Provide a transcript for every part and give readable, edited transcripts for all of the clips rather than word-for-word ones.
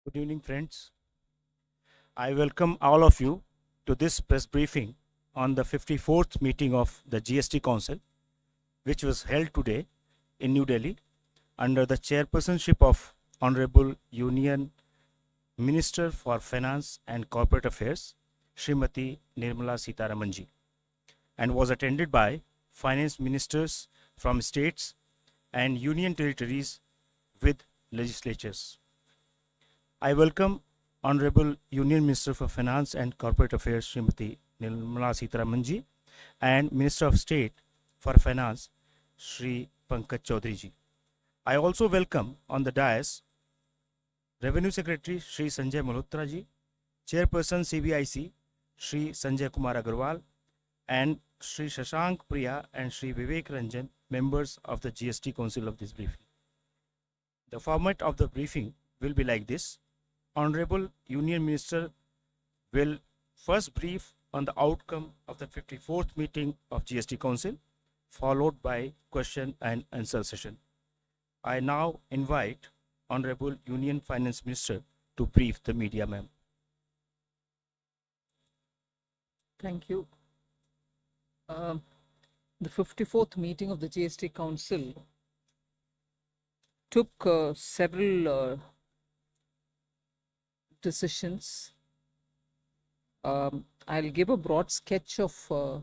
Good evening, friends. I welcome all of you to this press briefing on the 54th meeting of the GST Council, which was held today in New Delhi under the chairpersonship of Honorable Union Minister for Finance and Corporate Affairs, Srimati Nirmala Sitharamanji, and was attended by finance ministers from states and union territories with legislatures. I welcome Honorable Union Minister for Finance and Corporate Affairs, Srimati Nirmala Sitharamanji, and Minister of State for Finance, Shri Pankaj Chaudhary. I also welcome on the dais Revenue Secretary Shri Sanjay Malhotra ji, Chairperson CBIC Shri Sanjay Kumar Agarwal, and Shri Shashank Priya and Shri Vivek Ranjan, members of the GST Council of this briefing. The format of the briefing will be like this. Honorable Union Minister will first brief on the outcome of the 54th meeting of GST Council, followed by question and answer session. I now invite Honorable Union Finance Minister to brief the media, ma'am. Thank you. The 54th meeting of the GST Council took several decisions. I'll give a broad sketch of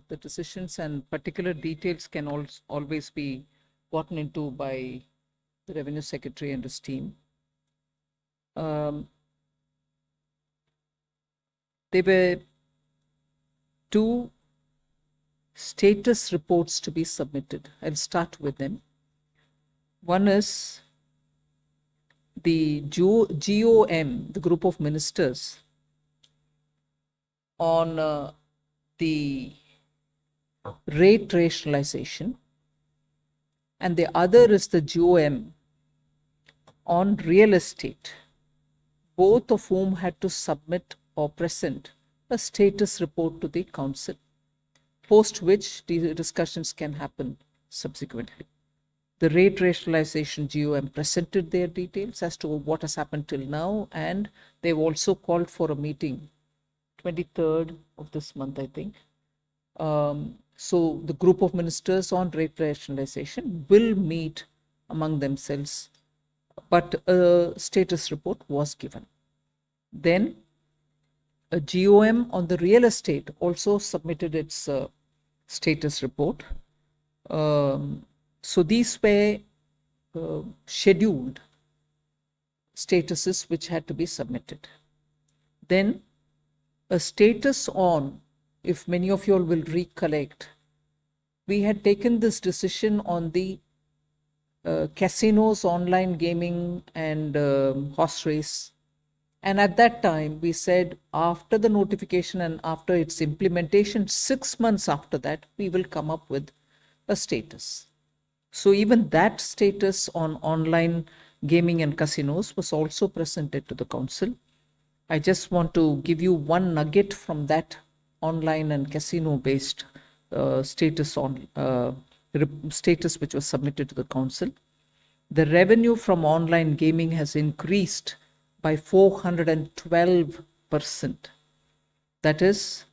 the decisions, and particular details can always be gotten into by the Revenue Secretary and his team. There were two status reports to be submitted. I'll start with them. One is the GOM, the group of ministers, on the rate rationalization, and the other is the GOM on real estate, both of whom had to submit or present a status report to the council, post which the discussions can happen subsequently. The rate rationalization GOM presented their details as to what has happened till now, and they've also called for a meeting 23rd of this month, I think. So the group of ministers on rate rationalization will meet among themselves, but a status report was given. Then a GOM on the real estate also submitted its status report. So these were scheduled statuses which had to be submitted. Then a status on, if many of you all will recollect, we had taken this decision on the casinos, online gaming, and horse race. And at that time, we said after the notification and after its implementation, 6 months after that, we will come up with a status. So even that status on online gaming and casinos was also presented to the council. I just want to give you one nugget from that online and casino based status which was submitted to the council. The revenue from online gaming has increased by 412%. That is,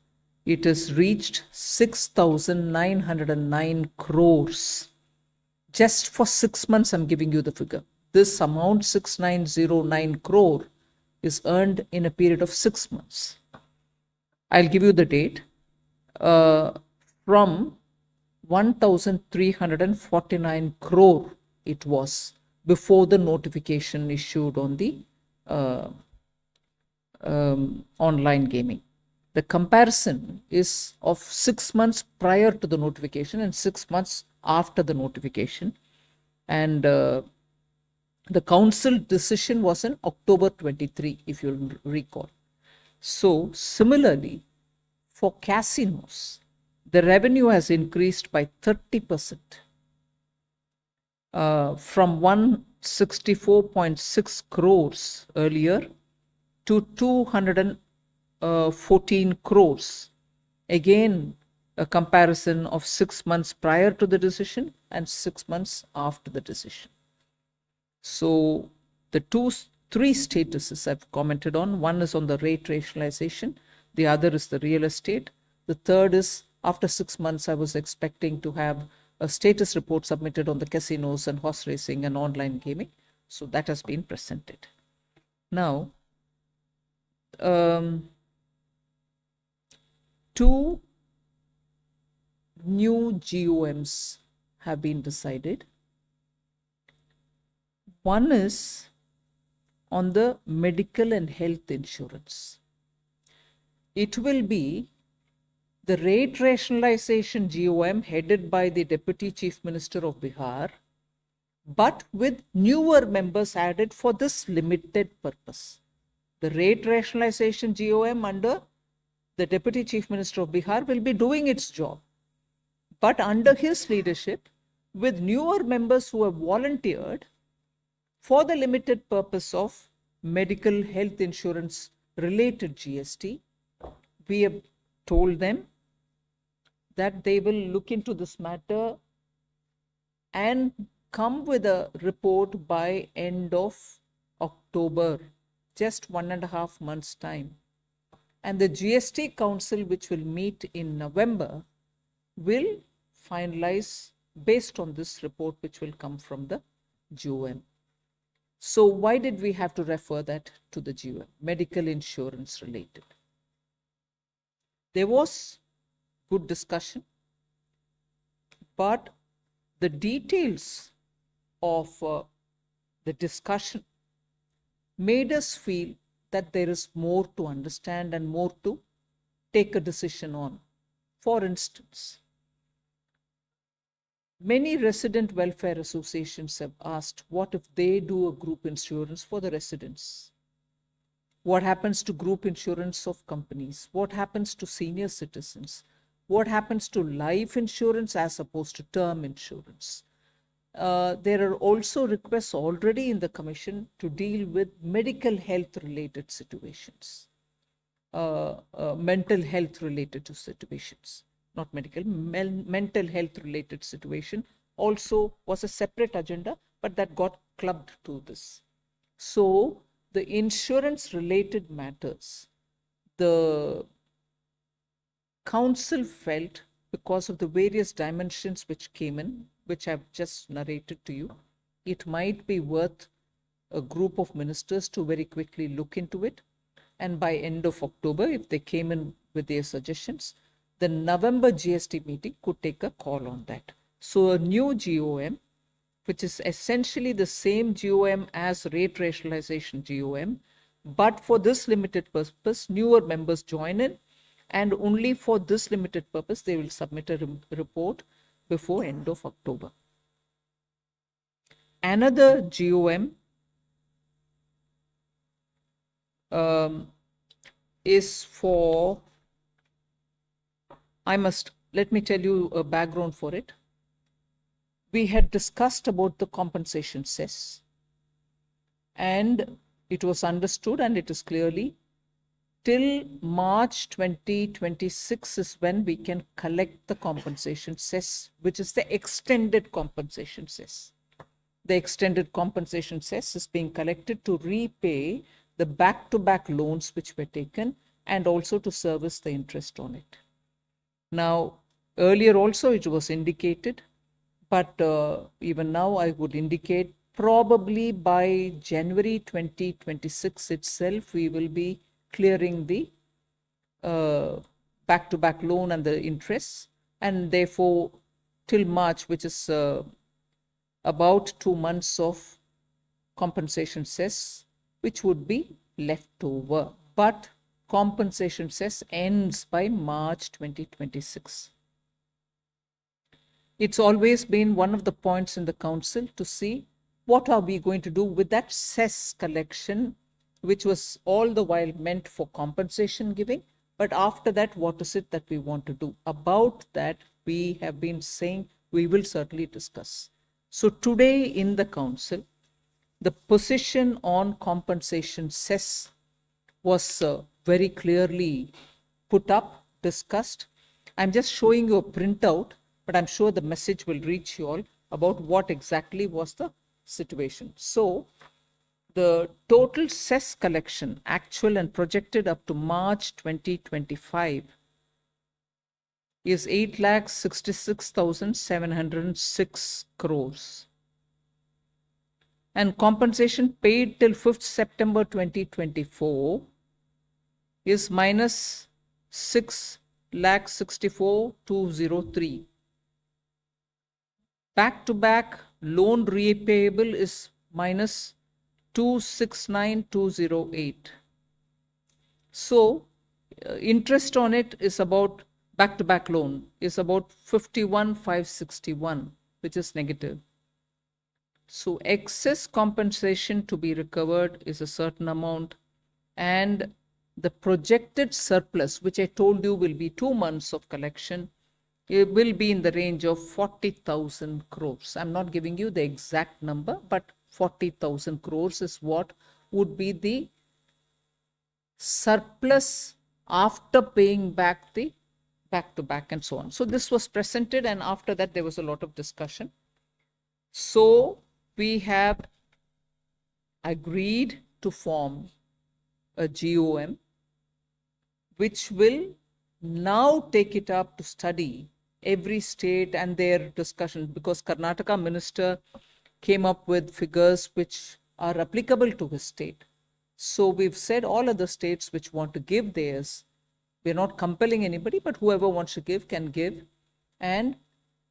it has reached 6,909 crores. Just for 6 months, I'm giving you the figure. This amount, 6,909 crore, is earned in a period of 6 months. I'll give you the date. From 1,349 crore it was before the notification issued on the online gaming. The comparison is of 6 months prior to the notification and 6 months after the notification. And the council decision was in October 23, if you'll recall. So similarly, for casinos, the revenue has increased by 30%, from 164.6 crores earlier to 214 crores. Again, a comparison of 6 months prior to the decision and 6 months after the decision. So the two three statuses I've commented on. One is on the rate rationalization. The other is the real estate. The third is, after 6 months, I was expecting to have a status report submitted on the casinos and horse racing and online gaming. So that has been presented. Now, two new GOMs have been decided. One is on the medical and health insurance. It will be the rate rationalization GOM headed by the Deputy Chief Minister of Bihar, but with newer members added for this limited purpose. The rate rationalization GOM under the Deputy Chief Minister of Bihar will be doing its job, but under his leadership, with newer members who have volunteered for the limited purpose of medical health insurance related GST. We have told them that they will look into this matter and come with a report by end of October, just 1.5 months' time. And the GST Council, which will meet in November, will finalize based on this report, which will come from the GOM. So why did we have to refer that to the GOM? Medical insurance related. There was good discussion, but the details of the discussion made us feel that there is more to understand and more to take a decision on. For instance, many resident welfare associations have asked, what if they do a group insurance for the residents? What happens to group insurance of companies? What happens to senior citizens? What happens to life insurance as opposed to term insurance? There are also requests already in the Commission to deal with medical health related situations, mental health related to situations. Not medical, mental health related situation also was a separate agenda, but that got clubbed to this. So the insurance related matters, the Council felt, because of the various dimensions which came in, which I've just narrated to you, it might be worth a group of ministers to very quickly look into it. And by end of October, if they came in with their suggestions, the November GST meeting could take a call on that. So a new GOM, which is essentially the same GOM as rate rationalization GOM, but for this limited purpose, newer members join in, and only for this limited purpose, they will submit a report before end of October. Another GOM is for, let me tell you a background for it. We had discussed about the compensation cess, and it was understood, and it is clearly till March 2026 is when we can collect the compensation cess, which is the extended compensation cess. The extended compensation cess is being collected to repay the back-to-back loans which were taken and also to service the interest on it. Now, earlier also it was indicated, but even now I would indicate probably by January 2026 itself, we will be clearing the back-to-back loan and the interest, and therefore till March, which is about 2 months of compensation cess, which would be left over. But compensation cess ends by March 2026. It's always been one of the points in the Council to see what are we going to do with that cess collection, which was all the while meant for compensation giving. But after that, what is it that we want to do? About that, we have been saying we will certainly discuss. So today in the Council, the position on compensation cess was very clearly put up, discussed. I'm just showing you a printout, but I'm sure the message will reach you all about what exactly was the situation. So the total cess collection, actual and projected up to March 2025, is 8,66,706 crores. And compensation paid till 5th September 2024 is minus 6,64,203. Back-to-back loan repayable is minus 269,208. So interest on it is about, back-to-back loan is about 51,561, which is negative. So excess compensation to be recovered is a certain amount, and the projected surplus, which I told you will be 2 months of collection, it will be in the range of 40,000 crores. I'm not giving you the exact number, but 40,000 crores is what would be the surplus after paying back the back-to-back and so on. So this was presented, and after that there was a lot of discussion. So we have agreed to form a GOM, which will now take it up to study every state and their discussion, because Karnataka minister came up with figures which are applicable to his state. So we've said all other states which want to give theirs, we're not compelling anybody, but whoever wants to give can give. And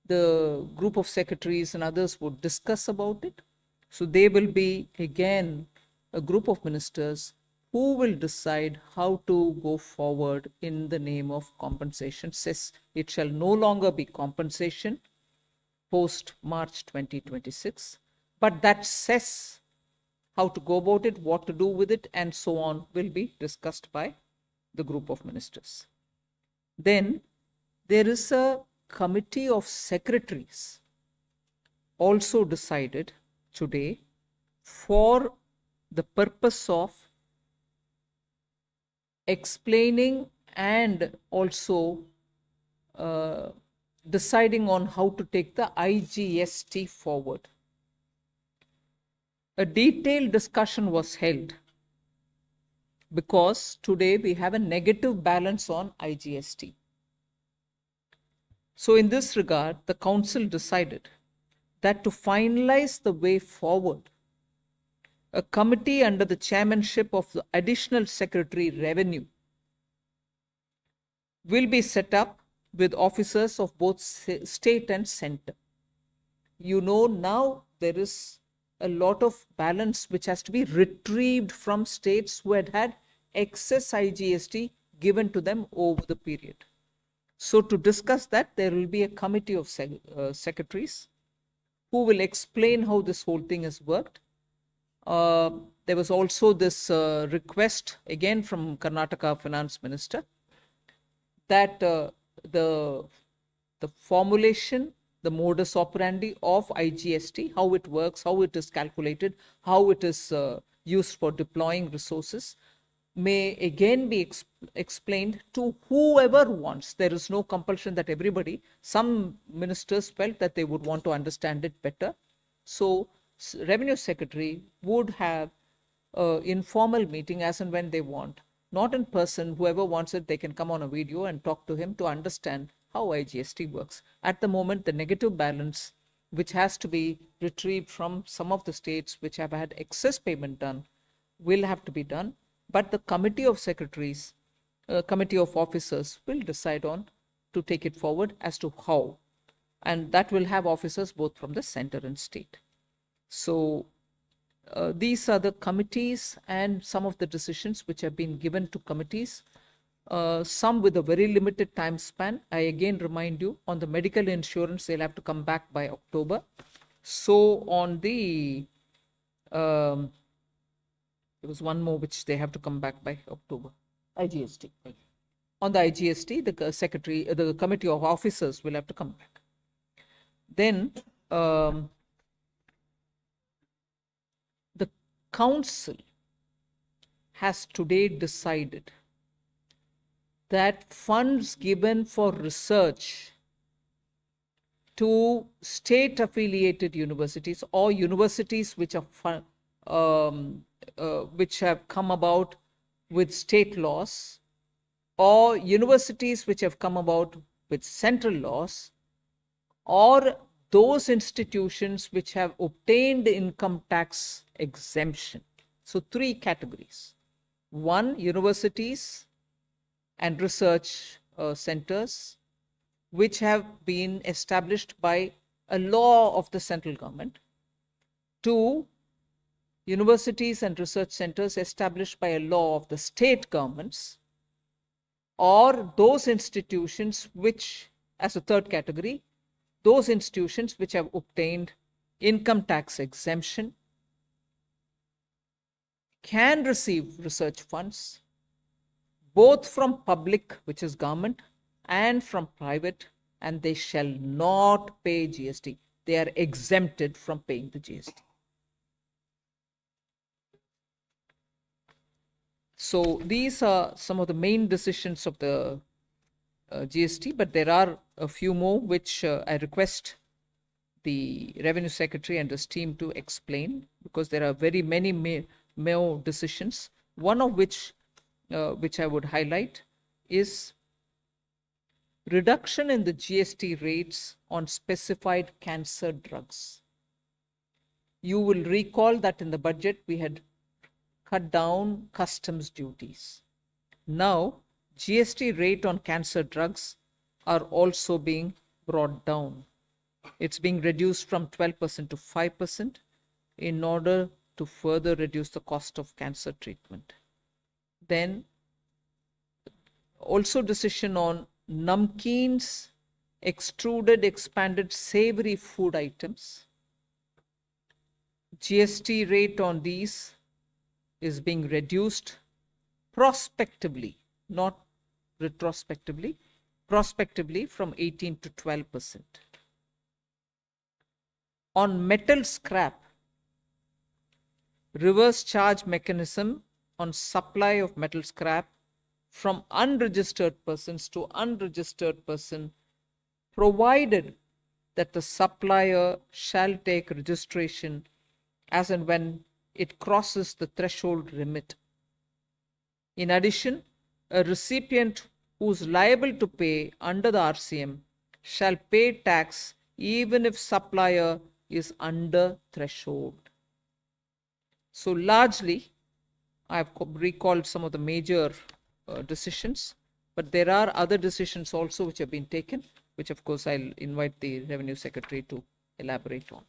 the group of secretaries and others would discuss about it. So they will be, again, a group of ministers who will decide how to go forward in the name of compensation. Says it shall no longer be compensation post March 2026, but that says how to go about it, what to do with it, and so on will be discussed by the group of ministers. Then there is a committee of secretaries also decided today for the purpose of explaining and also deciding on how to take the IGST forward. A detailed discussion was held because today we have a negative balance on IGST. So in this regard, the council decided that to finalize the way forward, a committee under the chairmanship of the Additional Secretary Revenue will be set up with officers of both state and center. You know, now there is a lot of balance which has to be retrieved from states who had excess IGST given to them over the period. So to discuss that, there will be a committee of secretaries who will explain how this whole thing has worked. There was also this request again from Karnataka Finance Minister that the formulation, the modus operandi of IGST, how it works, how it is calculated, how it is used for deploying resources, may again be explained to whoever wants. There is no compulsion that everybody, some ministers felt that they would want to understand it better. So Revenue Secretary would have an informal meeting as and when they want, not in person. Whoever wants it, they can come on a video and talk to him to understand how IGST works. At the moment, the negative balance, which has to be retrieved from some of the states which have had excess payment done, will have to be done. But the committee of secretaries, committee of officers will decide on to take it forward as to how. And that will have officers both from the center and state. So these are the committees and some of the decisions which have been given to committees, some with a very limited time span. I again remind you, on the medical insurance, they'll have to come back by October. So on the, there was one more which they have to come back by October, IGST. On the IGST, the secretary, the committee of officers will have to come back. Then the council has today decided that funds given for research to state affiliated universities or universities which are which have come about with state laws, or universities which have come about with central laws, or those institutions which have obtained income tax exemption. So, three categories. One, universities and research centers which have been established by a law of the central government. Two, universities and research centers established by a law of the state governments, or those institutions which, as a third category, those institutions which have obtained income tax exemption can receive research funds both from public, which is government, and from private, and they shall not pay GST. They are exempted from paying the GST. So these are some of the main decisions of the GST, but there are a few more which I request the Revenue Secretary and his team to explain, because there are very many more decisions. One of which I would highlight is reduction in the GST rates on specified cancer drugs. You will recall that in the budget we had cut down customs duties. Now, GST rate on cancer drugs are also being brought down. It's being reduced from 12% to 5% in order to further reduce the cost of cancer treatment. Then, also decision on namkeens, extruded, expanded savory food items. GST rate on these is being reduced prospectively, not retrospectively, prospectively from 18 to 12%. On metal scrap, reverse charge mechanism on supply of metal scrap from unregistered persons to unregistered person, provided that the supplier shall take registration as and when it crosses the threshold limit. In addition, a recipient who is liable to pay under the RCM shall pay tax even if supplier is under threshold. So largely, I've recalled some of the major decisions, but there are other decisions also which have been taken, which of course I'll invite the Revenue Secretary to elaborate on.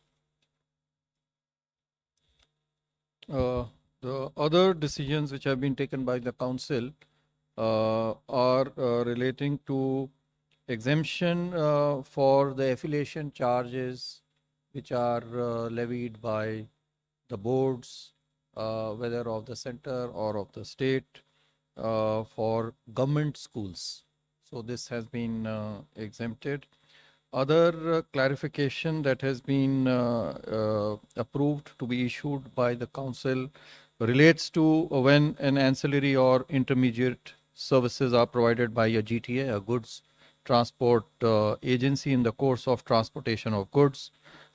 The other decisions which have been taken by the council are relating to exemption for the affiliation charges which are levied by the boards, whether of the center or of the state, for government schools. So this has been exempted. Other clarification that has been approved to be issued by the council relates to when an ancillary or intermediate services are provided by a GTA, a goods transport agency, in the course of transportation of goods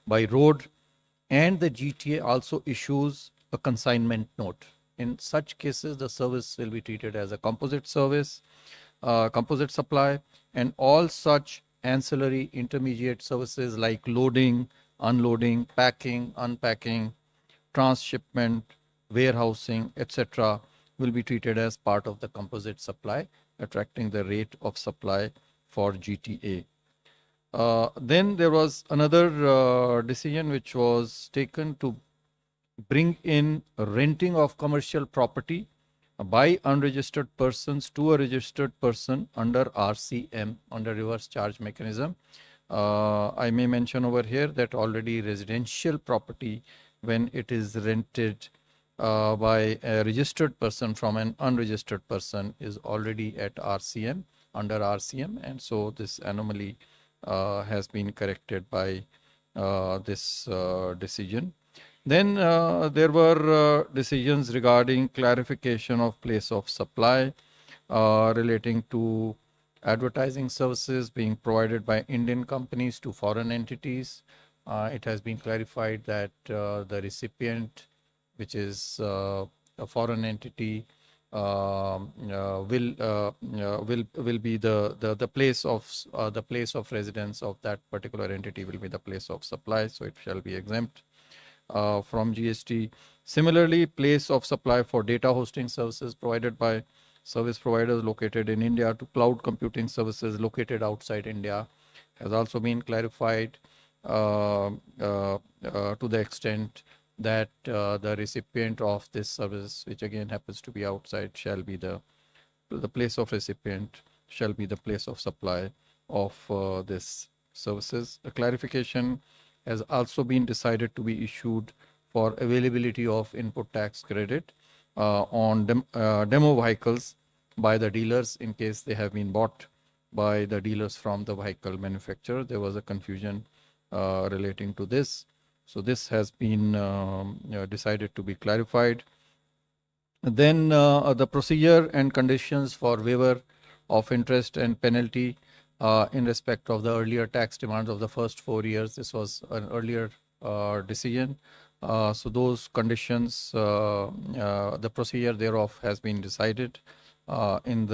by road, and the GTA also issues a consignment note. In such cases, the service will be treated as a composite service, composite supply, and all such ancillary intermediate services like loading, unloading, packing, unpacking, transshipment, warehousing, etc. will be treated as part of the composite supply, attracting the rate of supply for GTA. Then there was another decision which was taken to bring in renting of commercial property by unregistered persons to a registered person under RCM, under reverse charge mechanism. I may mention over here that already residential property, when it is rented by a registered person from an unregistered person, is already at RCM, under RCM, and so this anomaly has been corrected by this decision. Then there were decisions regarding clarification of place of supply relating to advertising services being provided by Indian companies to foreign entities. It has been clarified that the recipient which is a foreign entity, will be the place of residence of that particular entity will be the place of supply, so it shall be exempt from GST. Similarly, place of supply for data hosting services provided by service providers located in India to cloud computing services located outside India has also been clarified to the extent that the recipient of this service, which again happens to be outside, shall be the place of recipient shall be the place of supply of this services. A clarification has also been decided to be issued for availability of input tax credit on demo vehicles by the dealers in case they have been bought by the dealers from the vehicle manufacturer. There was a confusion relating to this. So this has been decided to be clarified. Then the procedure and conditions for waiver of interest and penalty in respect of the earlier tax demands of the first 4 years. This was an earlier decision. So those conditions, the procedure thereof has been decided in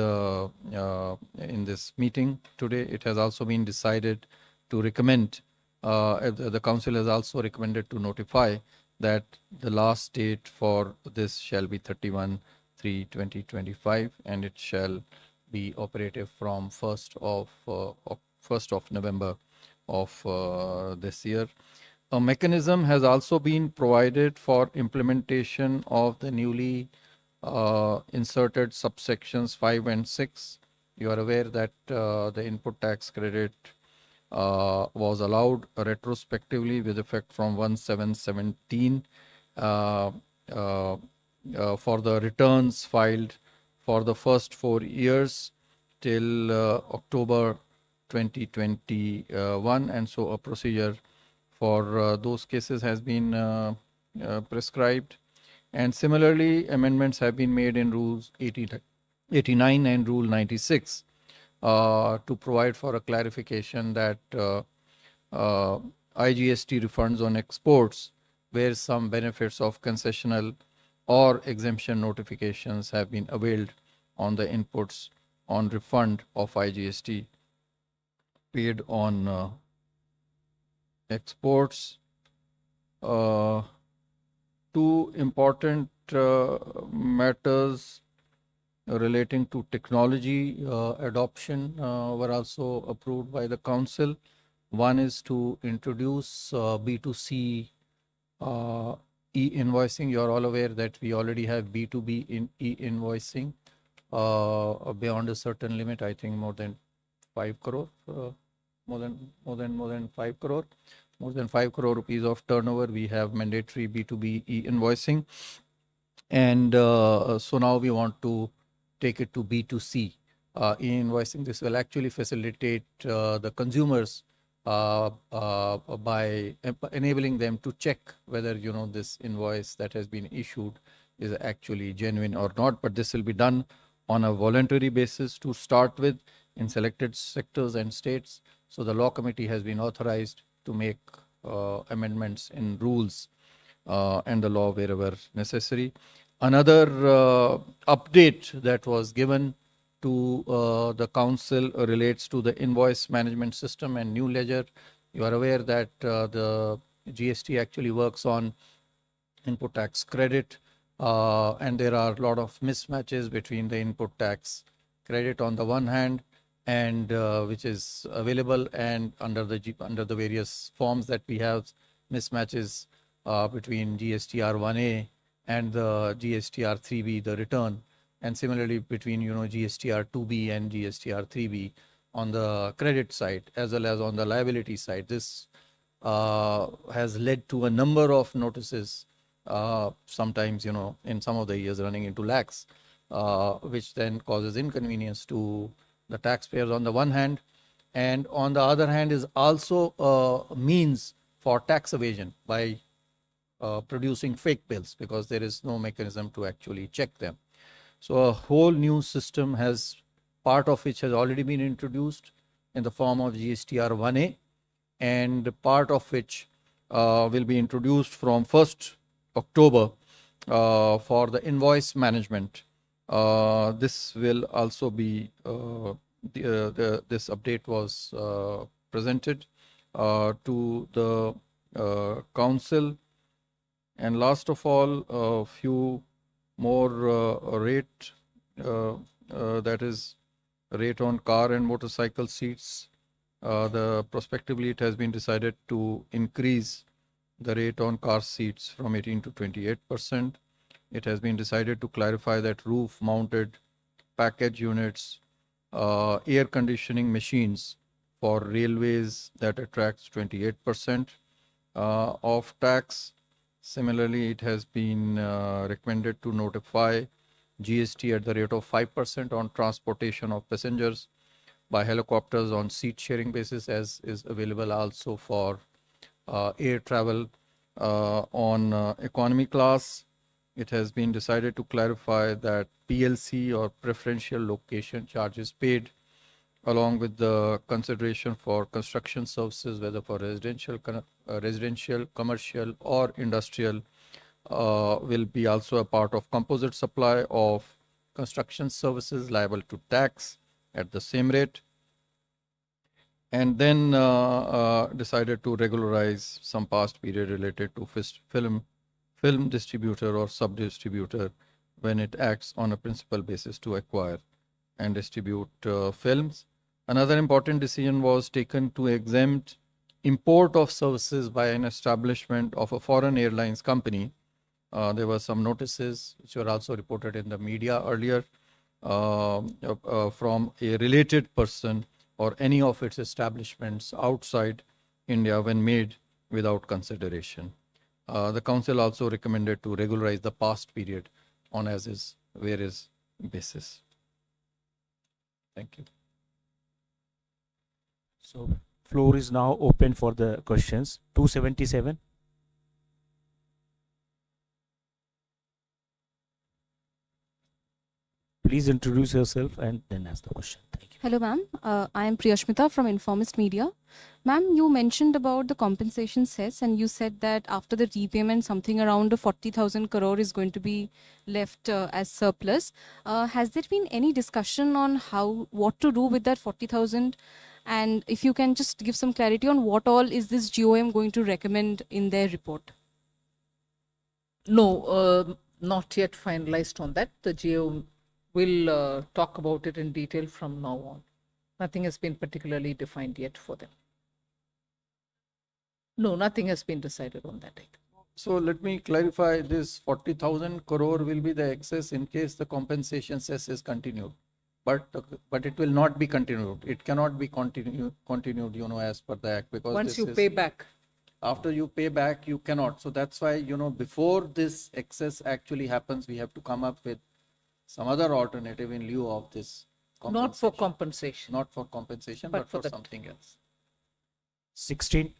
this meeting today. It has also been decided to recommend, the council has also recommended to notify that the last date for this shall be 31/3/2025, and it shall be operative from 1st of November of this year. A mechanism has also been provided for implementation of the newly inserted subsections 5 and 6. You are aware that the input tax credit was allowed retrospectively with effect from 1/7/17 for the returns filed for the first 4 years till October 2021, and so a procedure for those cases has been prescribed. And similarly, amendments have been made in Rules 89 and Rule 96 to provide for a clarification that IGST refunds on exports where some benefits of concessional or exemption notifications have been availed on the inputs on refund of IGST paid on exports. Two important matters relating to technology adoption were also approved by the council. One is to introduce B2C e-invoicing. You are all aware that we already have B2B in e-invoicing beyond a certain limit. I think more than 5 crore, more than 5 crore. More than 5 crore rupees of turnover, we have mandatory B2B e-invoicing. And so now we want to take it to B2C e-invoicing. This will actually facilitate the consumers by enabling them to check whether, this invoice that has been issued is actually genuine or not. But this will be done on a voluntary basis to start with in selected sectors and states. So the law committee has been authorized to make amendments in rules and the law wherever necessary. Another update that was given to the council relates to the invoice management system and new ledger. You are aware that the GST actually works on input tax credit, and there are a lot of mismatches between the input tax credit on the one hand and which is available, and under the various forms that we have, mismatches between GSTR 1A and the GSTR 3B, the return, and similarly between GSTR 2B and GSTR 3B on the credit side as well as on the liability side. This has led to a number of notices, sometimes in some of the years running into lakhs, which then causes inconvenience to the taxpayers on the one hand, and on the other hand is also a means for tax evasion by producing fake bills, because there is no mechanism to actually check them. So a whole new system has, part of which has already been introduced in the form of GSTR 1A, and part of which will be introduced from 1st October for the invoice management. This will also be, this update was presented to the council. And last of all, a few more rate, that is rate on car and motorcycle seats. Prospectively, it has been decided to increase the rate on car seats from 18 to 28%. It has been decided to clarify that roof-mounted package units, air conditioning machines for railways, that attracts 28% of tax. Similarly, it has been recommended to notify GST at the rate of 5% on transportation of passengers by helicopters on seat sharing basis, as is available also for air travel on economy class. It has been decided to clarify that PLC or preferential location charges paid along with the consideration for construction services, whether for residential, commercial or industrial, will be also a part of composite supply of construction services liable to tax at the same rate. And then decided to regularize some past period related to film distributor or sub-distributor when it acts on a principal basis to acquire and distribute films. Another important decision was taken to exempt import of services by an establishment of a foreign airlines company. There were some notices which were also reported in the media earlier from a related person or any of its establishments outside India when made without consideration. The council also recommended to regularize the past period on as is, where is basis. Thank you. So floor is now open for the questions. 277. Please introduce yourself and then ask the question. Thank you. Hello, ma'am. I am Priyashmita from Informist Media. Ma'am, you mentioned about the compensation cess, and you said that after the repayment, something around 40,000 crore is going to be left as surplus. Has there been any discussion on what to do with that 40,000? And if you can just give some clarity on what all is this GOM going to recommend in their report? No, not yet finalized on that. The GOM will talk about it in detail from now on. Nothing has been particularly defined yet for them. No, nothing has been decided on that either. So let me clarify, this 40,000 crore will be the excess in case the compensation cess is continued. But it will not be continued. It cannot be continued, as per the act, because once you pay back. After you pay back, you cannot. So that's why, before this excess actually happens, we have to come up with some other alternative in lieu of this. Not for compensation. Not for compensation, but for something else. 16.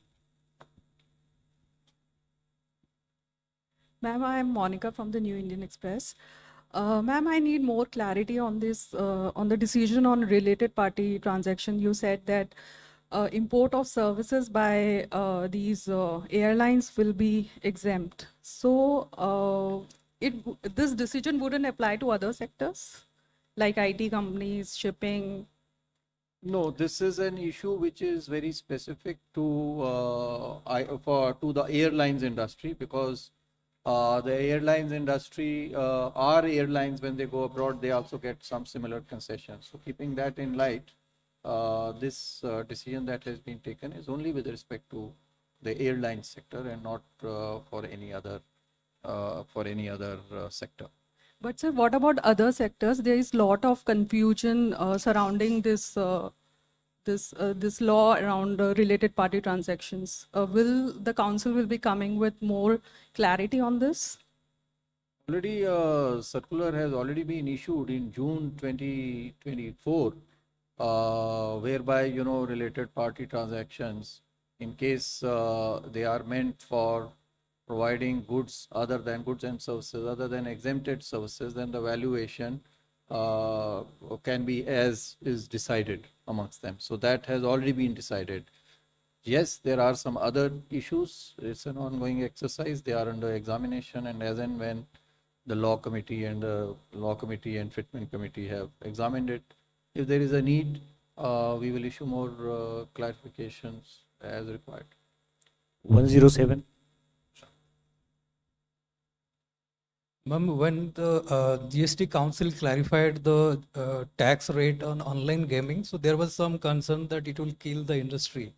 Ma'am, I am Monica from the New Indian Express. Ma'am, I need more clarity on this, on the decision on related party transaction. You said that import of services by these airlines will be exempt. So this decision wouldn't apply to other sectors like IT companies, shipping? No, this is an issue which is very specific to the airlines industry, because the airlines industry, our airlines, when they go abroad, they also get some similar concessions. So keeping that in light, this decision that has been taken is only with respect to the airline sector and not for any other sector. But sir, what about other sectors? There is a lot of confusion surrounding this this law around related party transactions. Will the council will be coming with more clarity on this? Already, circular has already been issued in June 2024, whereby related party transactions, in case they are meant for providing goods other than goods and services, other than exempted services, then the valuation can be as is decided amongst them. So that has already been decided. Yes, there are some other issues. It's an ongoing exercise. They are under examination, and as and when the law committee and fitment committee have examined it. If there is a need, we will issue more clarifications as required. 107. Ma'am, when the GST Council clarified the tax rate on online gaming, so there was some concern that it will kill the industry.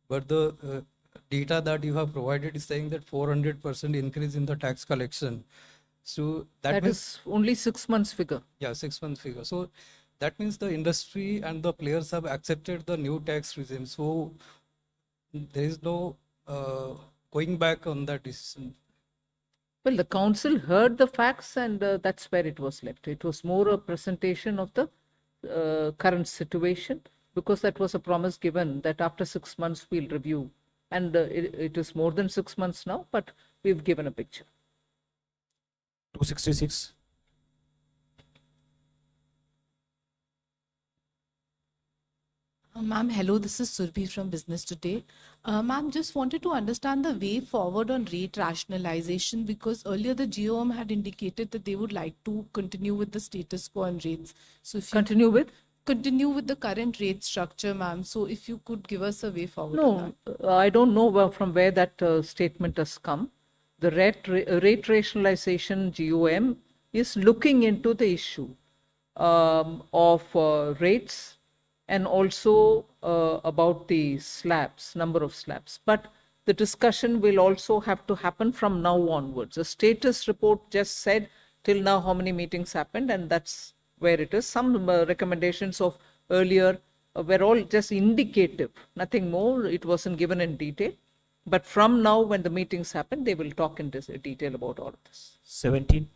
But the data that you have provided is saying that 400% increase in the tax collection. So That means, is only 6 months figure. yeah, 6 month figure. So that means the industry and the players have accepted the new tax regime. So there is no going back on that decision. Well, the council heard the facts and that's where it was left. It was more a presentation of the current situation because that was a promise given that after 6 months we'll review. And it is more than 6 months now, but we've given a picture. 266. Ma'am, hello, this is Surbhi from Business Today. Ma'am, just wanted to understand the way forward on rate rationalization because earlier the GOM had indicated that they would like to continue with the status quo on rates. So if you Continue with? the current rate structure, ma'am. So if you could give us a way forward. No, on that. I don't know from where that statement has come. The rate rationalization GOM is looking into the issue of rates and also about the slabs, number of slabs. But the discussion will also have to happen from now onwards. The status report just said till now how many meetings happened, and that's where it is. Some recommendations of earlier were all just indicative, nothing more. It wasn't given in detail. But from now, when the meetings happen, they will talk in detail about all of this. 17.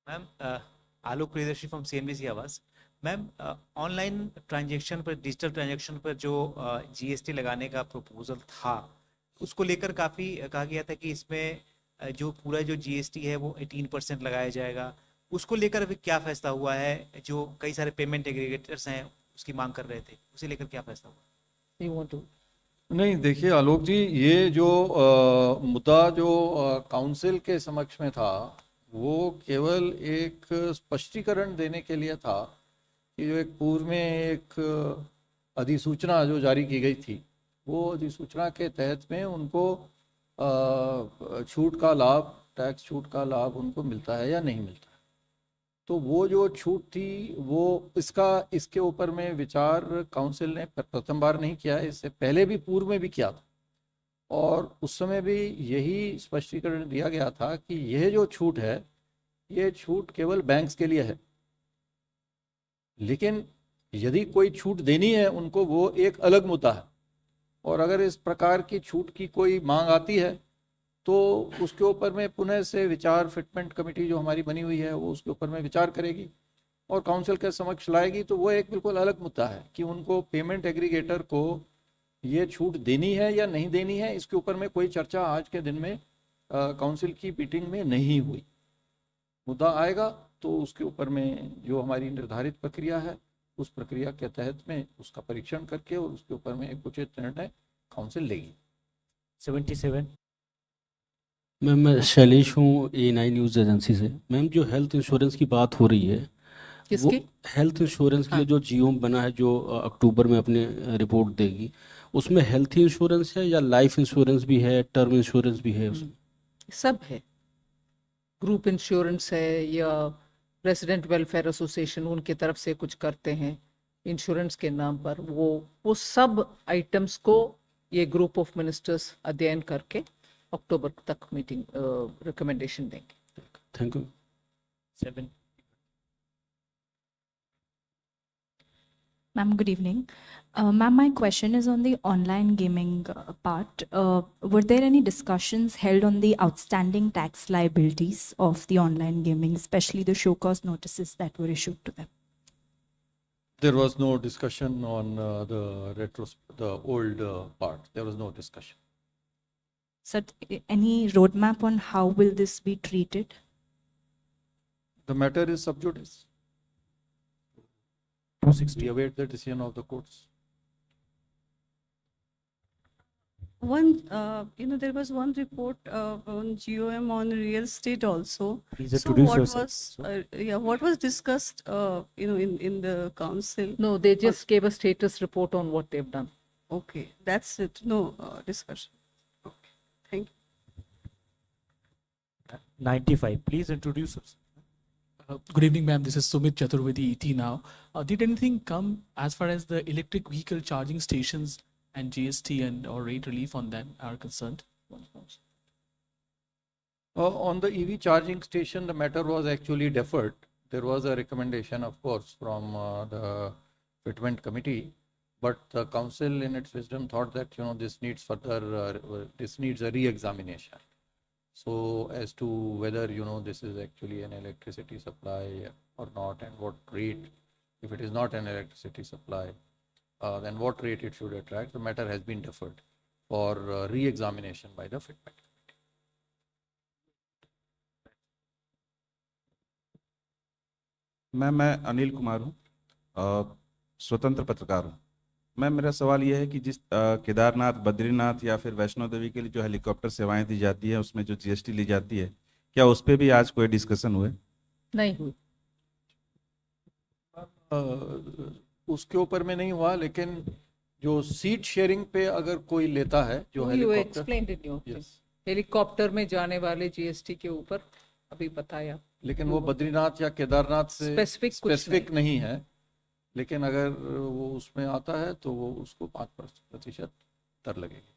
Ma'am Alok Priyadarshi from CNBC आवाज ma'am online transaction पर digital transaction पर जो GST लगाने का proposal था उसको लेकर काफ़ी कहा गया था कि इसमें जो पूरा जो जीएसटी है वो 18% लगाया जाएगा उसको लेकर अभी क्या फैसला हुआ है जो कई सारे पेमेंट एग्रीगेटर्स हैं उसकी मांग कर रहे थे उसे लेकर क्या फैसला हुआ You want to? नहीं, देखिए आलोक जी, ये जो मुद्दा जो काउंसिल के समक्ष में था वो केवल एक स्पष्टीकरण देने के लिए था कि जो एक पूर्व में एक अधिसूचना जो जारी की गई थी वो अधिसूचना के तहत में उनको छूट का लाभ, टैक्स छूट का लाभ उनको मिलता है या नहीं मिलता है। तो वो जो छूट थी वो इसके ऊपर में विचार काउंसिल ने प्रथम बार नहीं किया है, इससे पहले भी पूर्व में भी किया था और उस समय भी यही स्पष्टीकरण दिया गया था कि यह जो छूट है ये छूट केवल बैंक्स के लिए है, लेकिन यदि कोई छूट देनी है उनको वो एक अलग मुद्दा है और अगर इस प्रकार की छूट की कोई मांग आती है तो उसके ऊपर में पुनः से विचार फिटमेंट कमेटी जो हमारी बनी हुई है वो उसके ऊपर में विचार करेगी और काउंसिल के समक्ष लाएगी। तो वो एक बिल्कुल अलग मुद्दा है कि उनको पेमेंट एग्रीगेटर को ये छूट देनी है या नहीं देनी है, इसके ऊपर में कोई चर्चा आज के दिन में काउंसिल की मीटिंग में नहीं हुई। मुद्दा आएगा तो उसके ऊपर में जो हमारी निर्धारित प्रक्रिया है उस प्रक्रिया के तहत में उसका परीक्षण करके और उसके ऊपर में एक उचित निर्णय काउंसिल लेगी। 77. मैम, मैं शैलेश हूँ A9 न्यूज़ एजेंसी से। मैम, जो हेल्थ इंश्योरेंस की बात हो रही है किसकी? वो हेल्थ इंश्योरेंस के लिए जो जीओ बना है जो अक्टूबर में अपने रिपोर्ट देगी, उसमें हेल्थ इंश्योरेंस है या लाइफ इंश्योरेंस भी है, टर्म इंश्योरेंस भी है उसमें? सब है। ग्रुप इंश्योरेंस है या रेसिडेंट वेलफेयर एसोसिएशन उनकी तरफ से कुछ करते हैं इंश्योरेंस के नाम पर, वो सब आइटम्स को ये ग्रुप ऑफ मिनिस्टर्स अध्ययन करके अक्टूबर तक मीटिंग रिकमेंडेशन देंगे। Thank you. 7. Ma'am, good evening. Ma'am, my question is on the online gaming part. Were there any discussions held on the outstanding tax liabilities of the online gaming, especially the show cause notices that were issued to them? There was no discussion on the old part. There was no discussion. So, any roadmap on how will this be treated? The matter is sub judice. 260. We await the decision of the courts. there was one report on GOM on real estate also. Please So introduce what yourself. was, what was discussed, in the council? No, they just gave a status report on what they've done. Okay, that's it. No discussion. Okay, thank you. 95. Please introduce yourself. Good evening, ma'am. This is Sumit Chaturvedi, ET Now. Did anything come as far as the electric vehicle charging stations and GST and or rate relief on them are concerned? On the EV charging station, the matter was actually deferred. There was a recommendation, of course, from the fitment committee, but the council, in its wisdom, thought that this needs this needs a re-examination. So as to whether this is actually an electricity supply or not, and what rate, if it is not an electricity supply, then what rate it should attract. The matter has been deferred for re-examination by the fitment. मैं अनिल कुमार हूँ, स्वतंत्र पत्रकार हूँ। मेरा सवाल यह है कि जिस केदारनाथ, बद्रीनाथ या फिर वैष्णो देवी के लिए जो हेलीकॉप्टर सेवाएं दी जाती है, उसमें जो जीएसटी ली जाती है, क्या उस पर भी आज कोई डिस्कशन हुए? नहीं हुई। उसके ऊपर में नहीं हुआ, लेकिन जो सीट शेयरिंग पे अगर कोई लेता है जो हेलीकॉप्टर, हेलीकॉप्टर में जाने वाले जीएसटी के ऊपर अभी बताया, लेकिन वो बद्रीनाथ या केदारनाथ से स्पेसिफिक नहीं है, लेकिन अगर वो उसमें आता है तो वो उसको 5% दर लगेगी।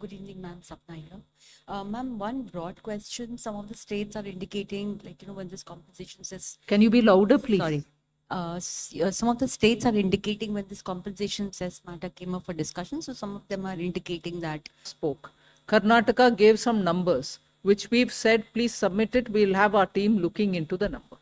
Good evening, ma'am. Sapna here. Ma'am, one broad question. Some of the states are indicating, when this compensation says. Can you be louder, please? Sorry. Some of the states are indicating when this compensation cess matter came up for discussion. So some of them are indicating that. Spoke. Karnataka gave some numbers, which we've said, please submit it. We'll have our team looking into the number.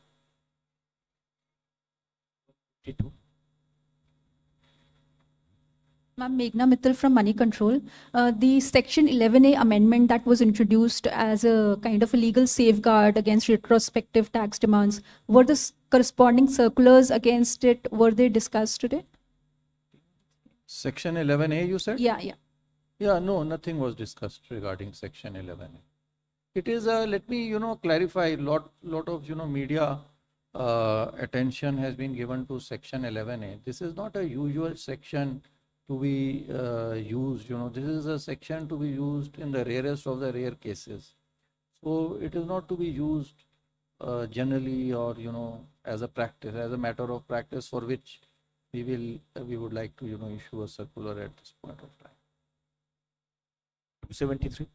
Ma'am, Meghna Mittal from Money Control. The Section 11A amendment that was introduced as a kind of a legal safeguard against retrospective tax demands, were the corresponding circulars against it, were they discussed today? Section 11A, you said? Yeah, yeah. Yeah, no, nothing was discussed regarding Section 11A. It is a, let me, clarify, lot of, media attention has been given to Section 11A. This is not a usual section to be used, this is a section to be used in the rarest of the rare cases. So it is not to be used generally or, as a practice, as a matter of practice for which we would like to, issue a circular at this point of time. 73.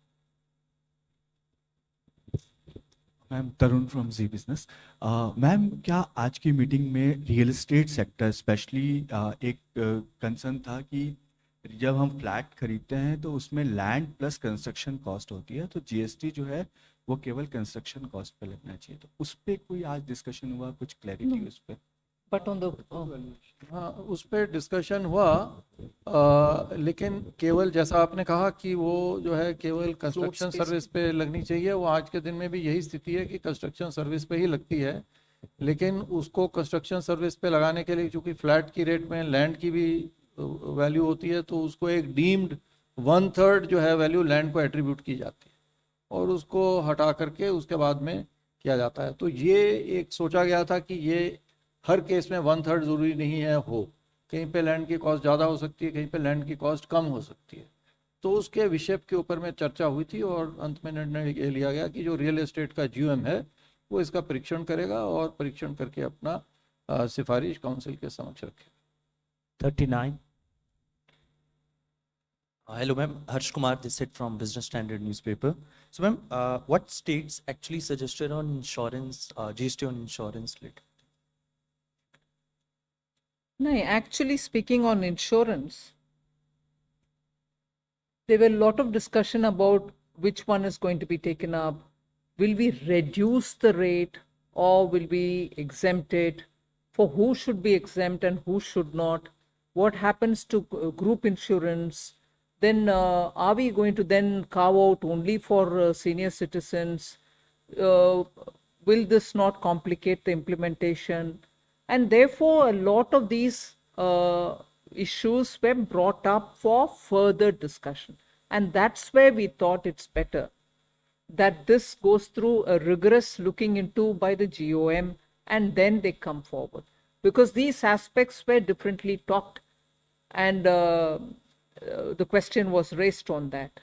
Ma'am Tarun from Zee business. Ma'am, क्या आज की meeting में real estate sector specially एक concern था कि जब हम flat खरीदते हैं तो उसमें लैंड प्लस कंस्ट्रक्शन कॉस्ट होती है, तो जीएसटी जो है वो केवल कंस्ट्रक्शन कॉस्ट पे लगना चाहिए, तो उस पर कोई आज डिस्कशन हुआ, कुछ क्लैरिटी उस पर? बट ऑन द हाँ, उस पर डिस्कशन हुआ, लेकिन केवल जैसा आपने कहा कि वो जो है केवल कंस्ट्रक्शन सर्विस पे लगनी चाहिए, वो आज के दिन में भी यही स्थिति है कि कंस्ट्रक्शन सर्विस पे ही लगती है, लेकिन उसको कंस्ट्रक्शन सर्विस पे लगाने के लिए चूंकि फ्लैट की रेट में लैंड की भी वैल्यू होती है, तो उसको एक डीम्ड 1/3 जो है वैल्यू लैंड को एट्रीब्यूट की जाती है और उसको हटा करके उसके बाद में किया जाता है। तो ये एक सोचा गया था कि ये हर केस में 1/3 जरूरी नहीं है हो, कहीं पे लैंड की कॉस्ट ज़्यादा हो सकती है, कहीं पे लैंड की कॉस्ट कम हो सकती है। तो उसके विषय के ऊपर में चर्चा हुई थी और अंत में निर्णय ये लिया गया कि जो रियल एस्टेट का जीओएम है वो इसका परीक्षण करेगा और परीक्षण करके अपना सिफारिश काउंसिल के समक्ष रखेगा। 39. Hello, ma'am. Harsh Kumar, this is from Business Standard newspaper. So, ma'am, what states actually suggested on insurance, GST on insurance rate? No, actually speaking on insurance, there were a lot of discussion about which one is going to be taken up. Will we reduce the rate or will we exempt it? For who should be exempt and who should not? What happens to group insurance? Then are we going to then carve out only for senior citizens? Will this not complicate the implementation? And therefore, a lot of these issues were brought up for further discussion. And that's where we thought it's better that this goes through a rigorous looking into by the GOM and then they come forward. Because these aspects were differently talked and the question was raised on that.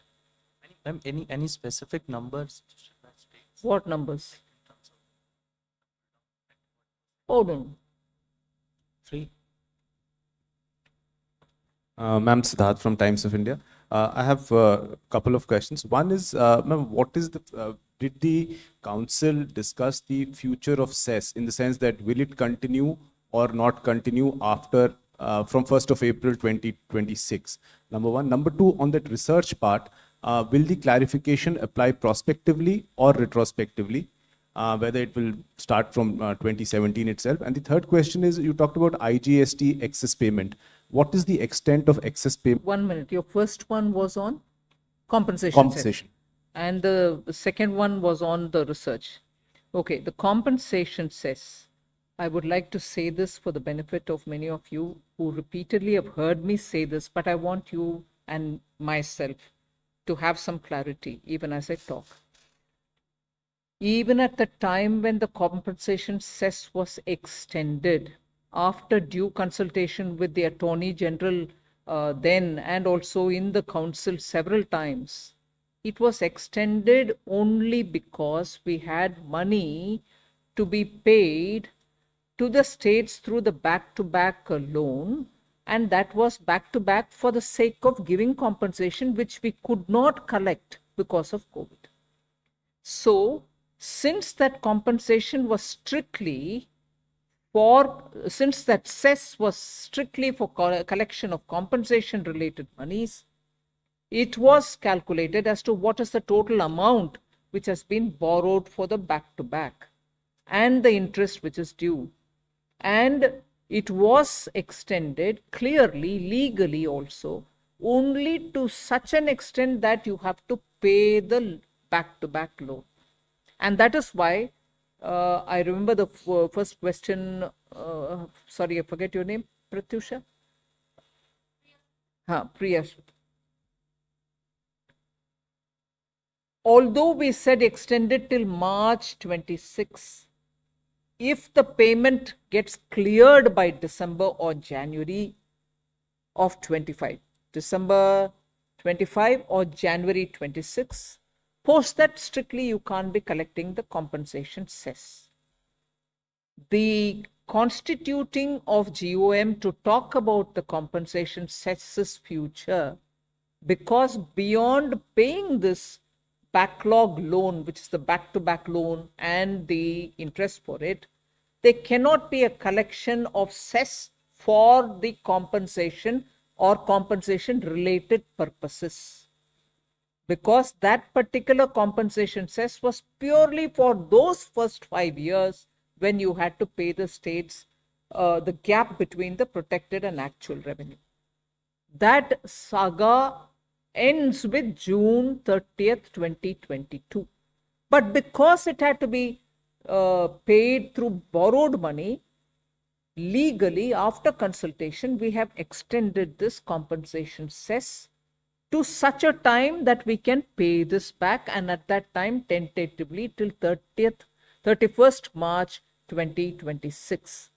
Ma'am, any specific numbers? What numbers? Oh, no. 3. Ma'am, Siddharth from Times of India. I have a couple of questions. One is, ma'am, what is the, did the council discuss the future of cess in the sense that will it continue or not continue after from 1st of April 2026? Number one. Number two, on that research part, will the clarification apply prospectively or retrospectively? Whether it will start from 2017 itself. And the third question is, you talked about IGST excess payment. What is the extent of excess payment? 1 minute. Your first one was on compensation. Compensation. And the second one was on the research. Okay, the compensation cess. I would like to say this for the benefit of many of you who repeatedly have heard me say this, but I want you and myself to have some clarity even as I talk. Even at the time when the compensation cess was extended, after due consultation with the Attorney General then and also in the council several times, it was extended only because we had money to be paid to the states through the back-to-back loan, and that was back-to-back for the sake of giving compensation which we could not collect because of COVID. So, since that compensation was strictly since that cess was strictly for collection of compensation related monies, it was calculated as to what is the total amount which has been borrowed for the back-to-back and the interest which is due. And it was extended clearly, legally also, only to such an extent that you have to pay the back-to-back loan. And that is why I remember the first question, sorry, I forget your name, Pratyusha? Priya. Although we said extended till March 26, if the payment gets cleared by December or January of 25, December 25 or January 26, post that strictly you can't be collecting the compensation cess. The constituting of GOM to talk about the compensation cess's future, because beyond paying this backlog loan, which is the back-to-back loan and the interest for it, there cannot be a collection of cess for the compensation or compensation related purposes. Because that particular compensation cess was purely for those first 5 years when you had to pay the states the gap between the protected and actual revenue. That saga ends with June 30th, 2022. But because it had to be paid through borrowed money, legally, after consultation, we have extended this compensation cess to such a time that we can pay this back, and at that time tentatively till 31st March 2026.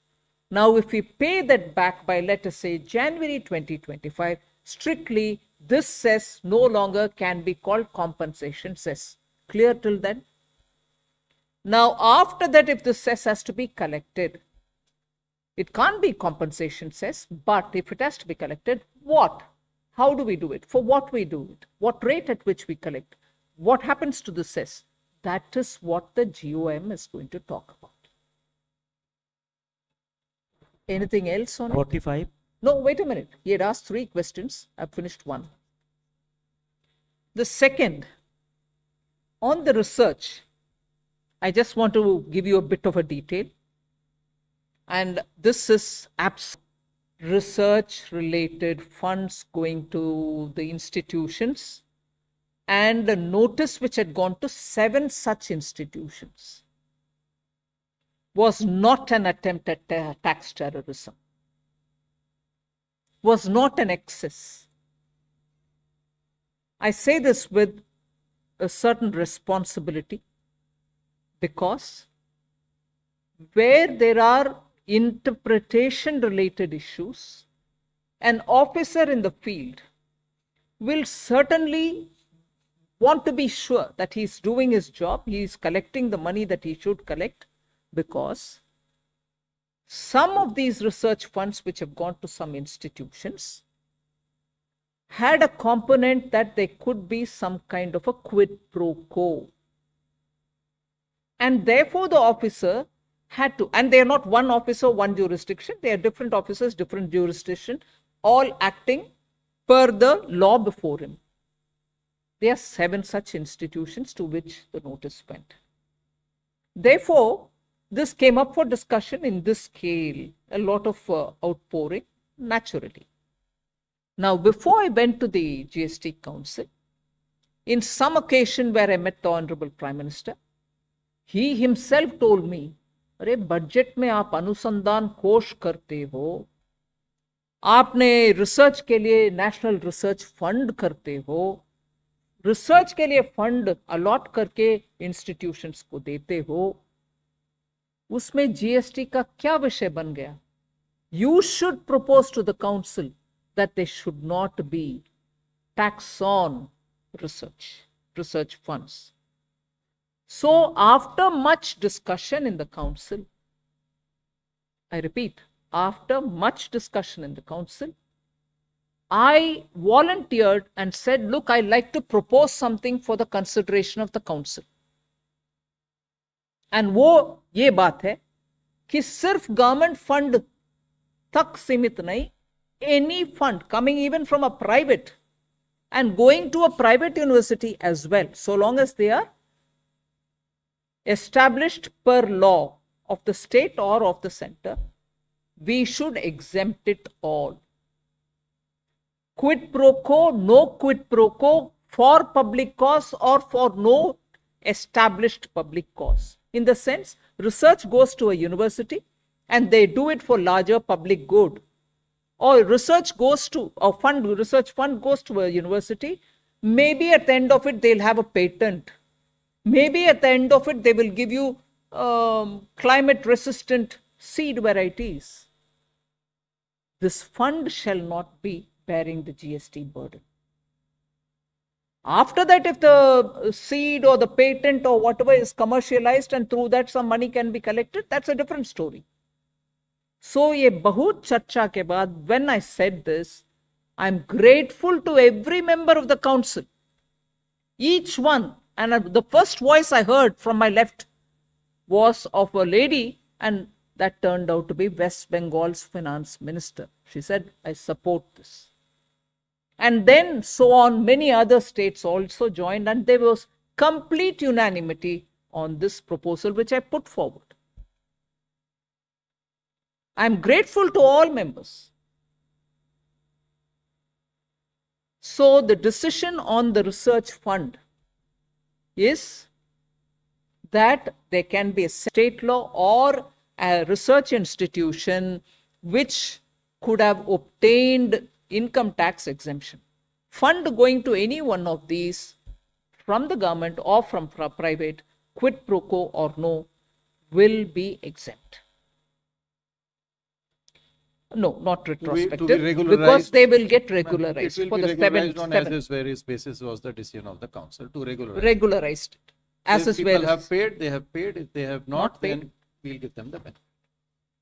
Now if we pay that back by, let us say, January 2025, strictly this cess no longer can be called compensation cess. Clear till then? Now after that, if the cess has to be collected, it can't be compensation cess, but if it has to be collected, what? How do we do it? For what we do it? What rate at which we collect? What happens to the cess? That is what the GOM is going to talk about. Anything else on 45? It? No, wait a minute. He had asked 3 questions. I've finished 1. The second, on the research, I just want to give you a bit of a detail. And this is research related funds going to the institutions, and a notice which had gone to 7 such institutions was not an attempt at tax terrorism. was not an excess. I say this with a certain responsibility because where there are interpretation related issues, an officer in the field will certainly want to be sure that he's doing his job, he is collecting the money that he should collect, because some of these research funds which have gone to some institutions had a component that there could be some kind of a quid pro quo. And therefore the officer had to, and they are not one officer, one jurisdiction, they are different officers, different jurisdiction, all acting per the law before him. There are 7 such institutions to which the notice went. Therefore, this came up for discussion in this scale, a lot of outpouring, naturally. Now, before I went to the GST Council, in some occasion where I met the Honorable Prime Minister, he himself told me, अरे budget में आप अनुसंधान कोष करते हो, आपने research के लिए नेशनल रिसर्च फंड करते हो, रिसर्च के लिए फंड अलॉट करके इंस्टीट्यूशंस को देते हो, उसमें जीएसटी का क्या विषय बन गया? You should propose to the council that there should not be tax on research funds. So after much discussion in the council, I repeat, after much discussion in the council, I volunteered and said, look, I'd like to propose something for the consideration of the council. And वो ये बात है कि सिर्फ government fund तक सीमित नहीं, any fund coming even from a private and going to a private university as well, so long as they are established per law of the state or of the center, we should exempt it all. Quid pro quo, no quid pro quo for public cause or for no established public cause. In the sense, research goes to a university and they do it for larger public good. Or research goes to a fund, research fund goes to a university. Maybe at the end of it, they'll have a patent. Maybe at the end of it, they will give you climate resistant seed varieties. This fund shall not be bearing the GST burden. After that, if the seed or the patent or whatever is commercialized and through that some money can be collected, that's a different story. So, ye bahut charcha ke baad, when I said this, I'm grateful to every member of the council, each one. And the first voice I heard from my left was of a lady, and that turned out to be West Bengal's finance minister. She said, I support this. And then so on, many other states also joined, and there was complete unanimity on this proposal which I put forward. I am grateful to all members. So the decision on the research fund is that there can be a state law or a research institution which could have obtained income tax exemption. Fund going to any one of these from the government or from private, quid pro quo or no, will be exempt. No, not retrospective, because they will get regularized it will for be the regularized on seventh. as various basis was the decision of the council to regularize. Regularized it. As If well people have paid, they have paid. If they have not, paid. then we'll give them the benefit.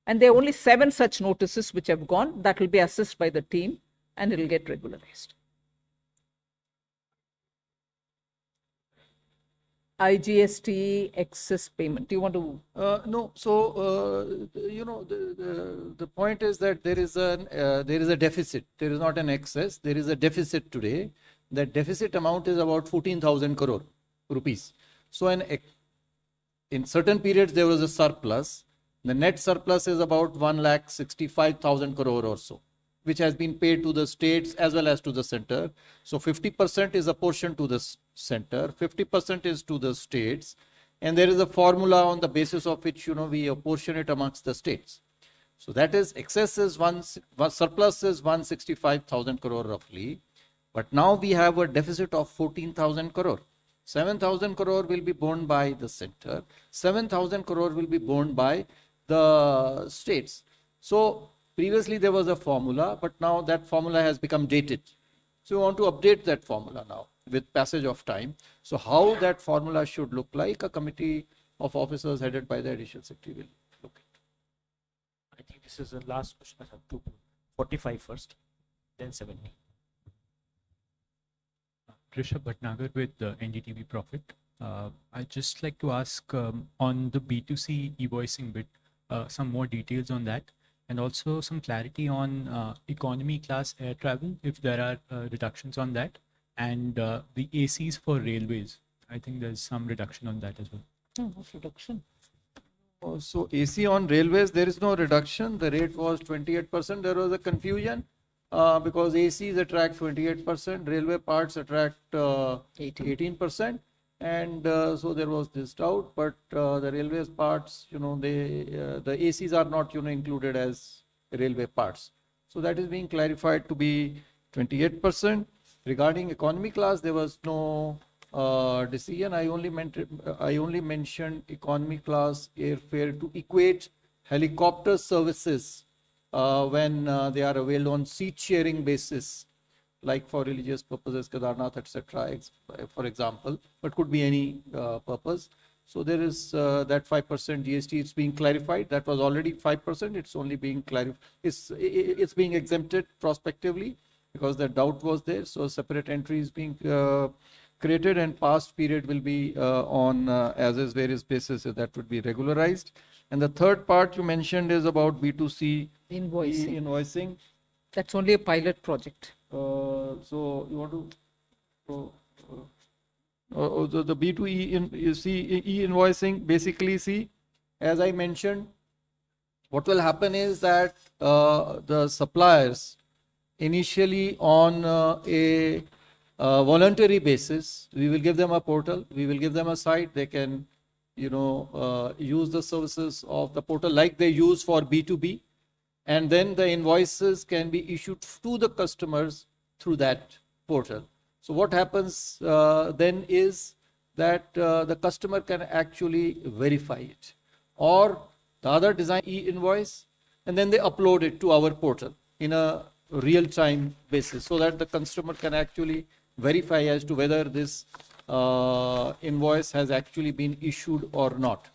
And there are only 7 such notices which have gone. That will be assessed by the team and it will get regularized. IGST excess payment. Do you want to? No. So the point is that there is a deficit. There is not an excess. There is a deficit today. That deficit amount is about 14,000 crore rupees. So in certain periods there was a surplus. The net surplus is about 1,65,000 crore or so, which has been paid to the states as well as to the center. So 50% is apportioned to the center, 50% is to the states, and there is a formula on the basis of which we apportion it amongst the states. So that is excess is surplus is 165,000 crore roughly. But now we have a deficit of 14,000 crore. 7,000 crore will be borne by the center. 7,000 crore will be borne by the states. So previously there was a formula, but now that formula has become dated. So we want to update that formula now with passage of time. So how that formula should look like, a committee of officers headed by the Additional Secretary will look at. I think this is the last question. I have to 45 first, then 70. Rishabh Bhatnagar with NDTV Profit. I'd just like to ask on the B2C e-voicing bit, some more details on that, and also some clarity on economy class air travel, if there are reductions on that, and the ACs for railways. I think there's some reduction on that as well. What's reduction? So AC on railways, there is no reduction. The rate was 28%. There was a confusion. Because ACs attract 28%, railway parts attract 18%, and so there was this doubt. But the railways parts, the ACs are not, included as railway parts. So that is being clarified to be 28%. Regarding economy class, there was no decision. I only mentioned economy class airfare to equate helicopter services when they are availed on seat sharing basis, like for religious purposes, Kedarnath, etc., for example, but could be any purpose. So there is that 5% GST. It's being clarified. That was already 5%. It's only being clarified. It's being exempted prospectively because the doubt was there. So a separate entry is being created, and past period will be on as is various basis. So that would be regularized. And the third part you mentioned is about B2C invoicing. That's only a pilot project. So you want to the B2E e-invoicing, basically, see, as I mentioned, what will happen is that the suppliers initially on a voluntary basis, we will give them a portal, we will give them a site, they can use the services of the portal like they use for B2B, and then the invoices can be issued to the customers through that portal. So what happens then is that the customer can actually verify it, or the other design e-invoice, and then they upload it to our portal in a real-time basis, so that the customer can actually verify as to whether this invoice has actually been issued or not.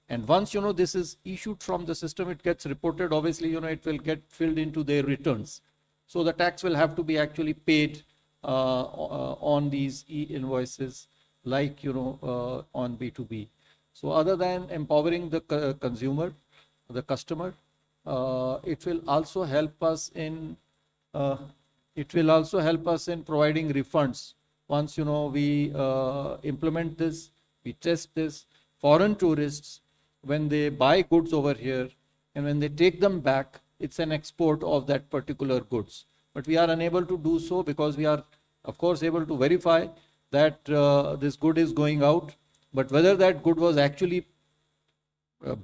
And once this is issued from the system, it gets reported. Obviously, it will get filled into their returns. So the tax will have to be actually paid on these e-invoices, like on B2B. So other than empowering the consumer, the customer, it will also help us in providing refunds. Once we implement this, we test this. Foreign tourists, when they buy goods over here and when they take them back, it's an export of that particular goods. But we are unable to do so because we are, of course, able to verify that this good is going out. But whether that good was actually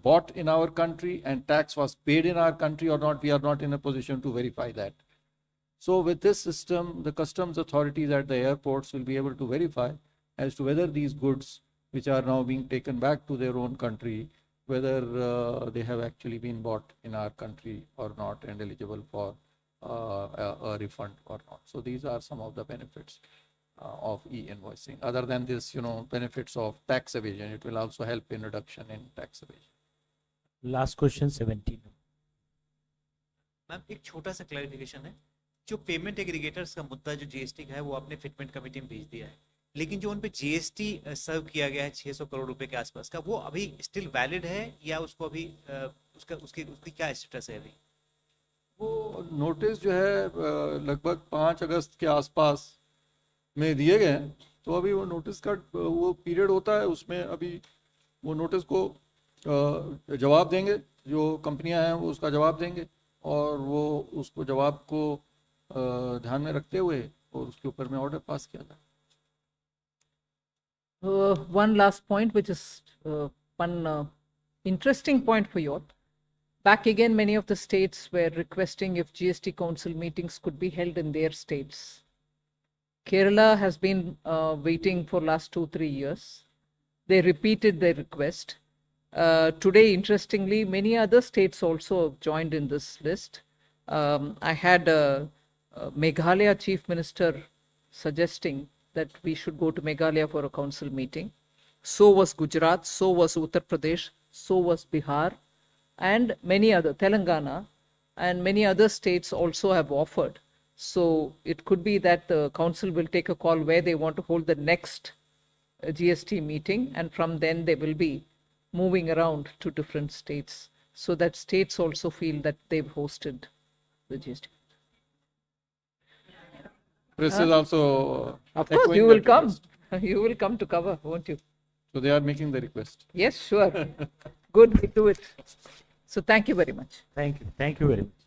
bought in our country and tax was paid in our country or not, we are not in a position to verify that. So with this system, the customs authorities at the airports will be able to verify as to whether these goods, which are now being taken back to their own country, whether they have actually been bought in our country or not and eligible for a refund or not. So these are some of the benefits of e-invoicing. Other than this, benefits of tax evasion, it will also help in reduction in tax evasion. Last question 17. Ma'am एक छोटा सा clarification है, जो payment aggregators का मुद्दा जो GST का है वो आपने फिटमेंट कमेटी में भेज दिया है, लेकिन जो उन पे जीएसटी सर्व किया गया है 600 करोड़ रुपए के आसपास का, वो अभी स्टिल वैलिड है या उसको अभी उसकी क्या स्टेटस है अभी? वो नोटिस जो है लगभग 5 अगस्त के आसपास में दिए गए हैं, तो अभी वो नोटिस का वो पीरियड होता है, उसमें अभी वो नोटिस को जवाब देंगे, जो कंपनियां हैं वो उसका जवाब देंगे, और वो उसको जवाब को ध्यान में रखते हुए और उसके ऊपर में ऑर्डर पास किया जाए. One last point, which is one interesting point for you all. Back again, many of the states were requesting if GST Council meetings could be held in their states. Kerala has been waiting for last 2-3 years. They repeated their request. Today, interestingly, many other states also joined in this list. I had Meghalaya Chief Minister suggesting that we should go to Meghalaya for a council meeting. So was Gujarat, so was Uttar Pradesh, so was Bihar, and many other, Telangana, and many other states also have offered. So it could be that the council will take a call where they want to hold the next GST meeting, and from then they will be moving around to different states so that states also feel that they've hosted the GST. Press is also. Of course, you will come. You will come to cover, won't you? So they are making the request. Yes, sure. Good, we do it. So thank you very much. Thank you. Thank you very much.